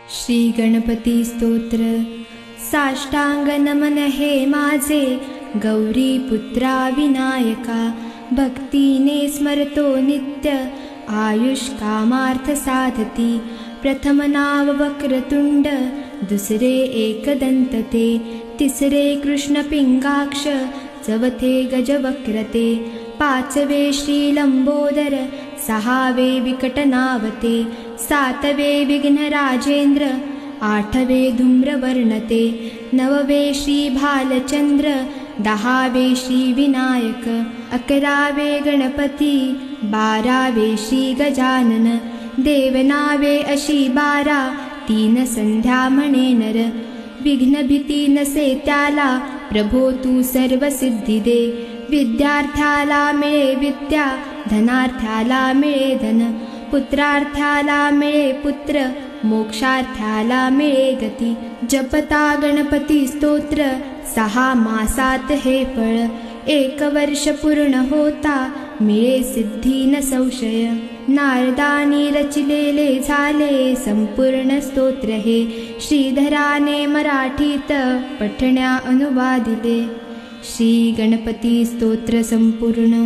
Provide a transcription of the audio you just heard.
श्री गणपती स्तोत्र। साष्टांग नमन हे माझे गौरी पुत्रा विनायका, भक्तीने स्मरतो नित्य आयुष कामार्थ साधती। प्रथम नाव वक्रतुंड, दुसरे एकदंतते, तिसरे कृष्ण पिंगाक्ष, चवथे गजवक्रते, पाचवे श्रीलंबोदर, सहावे विकटनावते, सातवे विघ्नराजेंद्र, आठवे धूम्रवर्णते, नववे श्री भालचंद्र, दहावे श्री विनायक, अकरावे गणपती, बारावे श्री गजानन, देवनावे अशी 12, 3 संध्या म्हणे नर। विघ्न भीती नसे त्याला, प्रभो तू सर्व सिद्धी दे। विद्यार्थ्याला मिळे विद्या, धनार्थ्याला मिळे धन, पुत्रार्थ्याला मिळे पुत्र, मोक्षार्थ्याला मिळे गती। जपता गणपती स्तोत्र, 6 मासात हे फळ, 1 वर्ष पूर्ण होता मिळे सिद्धी न संशय। नारदानी रचिलेले झाले संपूर्ण स्तोत्र हे, श्रीधराने मराठीत पठण्या अनुवादिले। श्री गणपती स्तोत्र संपूर्ण।